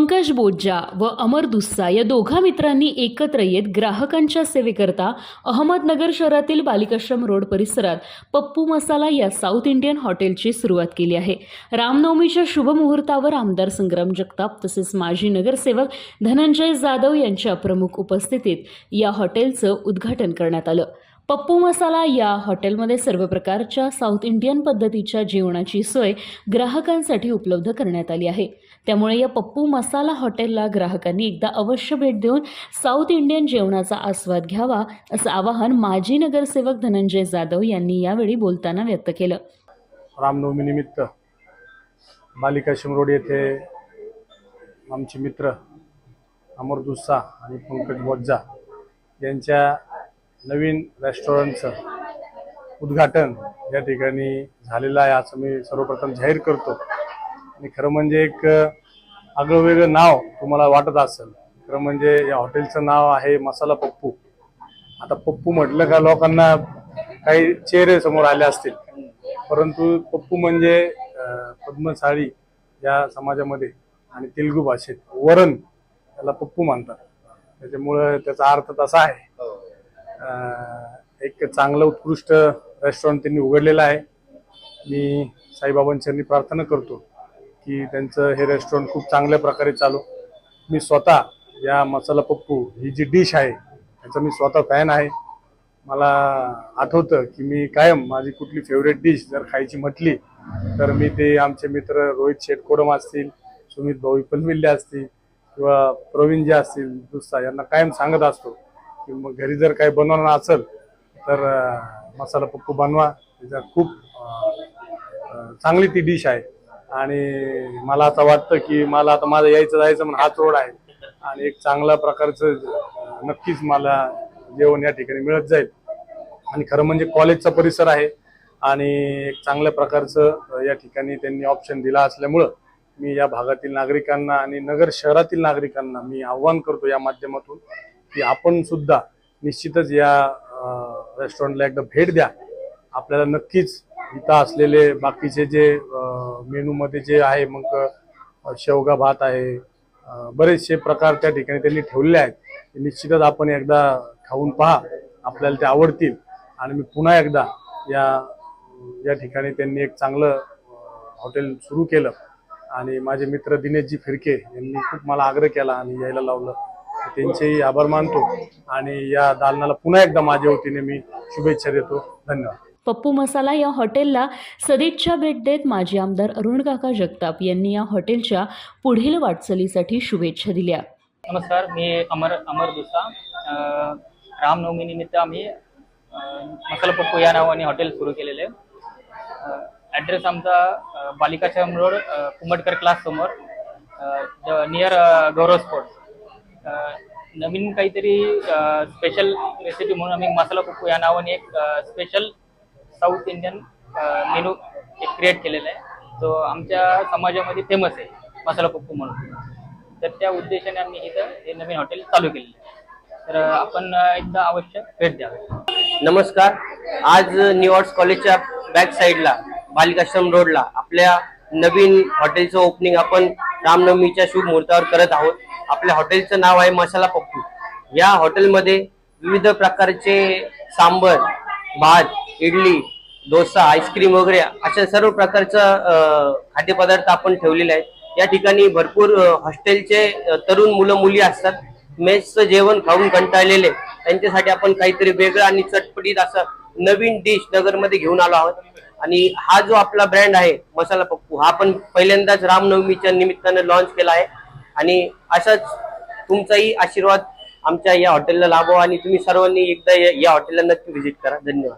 पंकज बोज्जा व अमर दुस्सा या दोघा मित्रांनी एकत्र येत ग्राहकांच्या सेवेकरता अहमदनगर शहरातील बालिकाश्रम रोड परिसरात पप्पू मसाला या साऊथ इंडियन हॉटेलची सुरुवात केली आहे। रामनवमीच्या शुभ मुहूर्तावर आमदार संग्राम जगताप तसेच माजी नगरसेवक धनंजय जाधव यांच्या प्रमुख उपस्थितीत या हॉटेलचं उद्घाटन करण्यात आलं। पप्पू मसाला या हॉटेलमध्ये सर्व प्रकारच्या साऊथ इंडियन पद्धतीच्या जेवणाची सोय ग्राहकांसाठी उपलब्ध करण्यात आली आहे। त्यामुळे या पप्पू मसाला हॉटेलला ग्राहकांनी एकदा अवश्य भेट देऊन साऊथ इंडियन जेवणाचा आस्वाद घ्यावा असं आवाहन माजी नगरसेवक धनंजय जाधव यांनी यावेळी बोलताना व्यक्त केलं। रामनवमी निमित्त बालिकाश्रम रोड येथे आमचे मित्र अमर दुस्सा आणि पंकज बोज्जा यांच्या नवीन रेस्टॉरंटचं उद्घाटन या ठिकाणी झालेलं आहे असं मी सर्वप्रथम जाहीर करतो। आणि खरं म्हणजे एक आगळंवेगळं नाव तुम्हाला वाटत असेल, खरं म्हणजे या हॉटेलचं नाव आहे मसाला पप्पू। आता पप्पू म्हटलं का लोकांना काही चेहरे समोर आले असतील, परंतु पप्पू म्हणजे पद्मशाळी या समाजामध्ये आणि तेलुगू भाषेत वरण त्याला पप्पू म्हणतात। त्याच्यामुळं त्याचा अर्थ तसा आहे। एक चांगलं उत्कृष्ट रेस्टॉरंट त्यांनी उघडलेलं आहे। मी साईबाबांच्यांनी प्रार्थना करतो की त्यांचं हे रेस्टॉरंट खूप चांगल्या प्रकारे चालू। मी स्वतः या मसाला पप्पू ही जी डिश आहे त्याचा मी स्वतः फॅन आहे। मला आठवतं की मी कायम माझी कुठली फेवरेट डिश जर खायची म्हटली तर मी ते आमचे मित्र रोहित शेठ कोडम असतील, सुमित भाऊ पनविल्ले असतील किंवा प्रवीण जे असतील दुस्सा यांना कायम सांगत असतो की मग घरी जर काही बनवणार असेल तर मसाला पप्पू बनवा। त्याच्यात खूप चांगली ती डिश आहे आणि मला आता वाटतं की मला आता माझं यायचं जायचं म्हणून हाच रोड आहे आणि एक चांगल्या प्रकारचं नक्कीच मला जेवण या ठिकाणी मिळत जाईल। आणि खरं म्हणजे कॉलेजचा परिसर आहे आणि एक चांगल्या प्रकारचं या ठिकाणी त्यांनी ऑप्शन दिला असल्यामुळं मी या भागातील नागरिकांना आणि नगर शहरातील नागरिकांना मी आव्हान करतो या माध्यमातून की आपण सुद्धा निश्चितच या रेस्टॉरंटला एकदा भेट द्या। आपल्याला नक्कीच इथं असलेले बाकीचे जे मेनूमध्ये जे आहे, मग शेवगा भात आहे, बरेचसे प्रकार त्या ठिकाणी त्यांनी ठेवलेले आहेत। निश्चितच आपण एकदा खाऊन पहा, आपल्याला ते आवडतील। आणि मी पुन्हा एकदा या ठिकाणी त्यांनी एक चांगलं हॉटेल सुरू केलं आणि माझे मित्र दिनेशजी फिरके यांनी खूप मला आग्रह केला आणि यायला लावलं, त्यांचेही आभार मानतो आणि या दालनाला पुन्हा एकदा माझ्या वतीने मी शुभेच्छा देतो। धन्यवाद। पप्पू मसाला या हॉटेलला सदिच्छा भेट देत माजी आमदार अरुण काका जगताप यांनी या हॉटेलच्या पुढील वाटचालीसाठी शुभेच्छा दिल्या। नमस्कार, मी अमर दुस्सा। रामनवमी निमित्त आम्ही मसाला पप्पू या नावाने हॉटेल सुरू केलेले आहे। ॲड्रेस आमचा बालिकाश्रम रोड कुंभटकर क्लास समोर नियर गौरव स्पोर्ट्स। नवीन काहीतरी स्पेशल रेसिपी म्हणून आम्ही मसाला पप्पू या नावाने एक स्पेशल साऊथ इंडियन मेनू एक क्रिएट केलेला आहे, जो आमच्या समाजामध्ये फेमस आहे मसाला पप्पू म्हणून। तर त्या उद्देशाने आम्ही इथं हे नवीन हॉटेल चालू केलेलं आहे, तर आपण एकदा अवश्य भेट द्यावी। नमस्कार, आज न्यू आर्ट्स कॉलेजच्या बॅक साईडला बालिकाश्रम रोडला आपल्या नवीन हॉटेलचं ओपनिंग आपण रामनवमीच्या शुभ मुहूर्तावर करत आहोत। आपल्या हॉटेलचं नाव आहे मसाला पप्पू। या हॉटेलमध्ये विविध प्रकारचे सांबर, भात, इडली, डोसा, आईस्क्रीम वगैरे अशा सर्व प्रकारचं खाद्यपदार्थ आपण ठेवलेले आहेत। या ठिकाणी भरपूर हॉस्टेलचे तरुण मुलं मुली असतात, मेसचं जेवण खाऊन कंटाळलेले, त्यांच्यासाठी आपण काहीतरी वेगळं आणि चटपटीत असं नवीन डिश नगरमध्ये घेऊन आलो आहोत। आणि हा जो आपला ब्रँड आहे मसाला पप्पू, हा आपण पहिल्यांदाच रामनवमीच्या निमित्तानं लॉन्च केला आहे आणि असाच तुमचाही आशीर्वाद आमच्या या हॉटेलला लाभो आणि तुम्ही सर्वांनी एकदा या हॉटेलला नक्की व्हिजिट करा। धन्यवाद।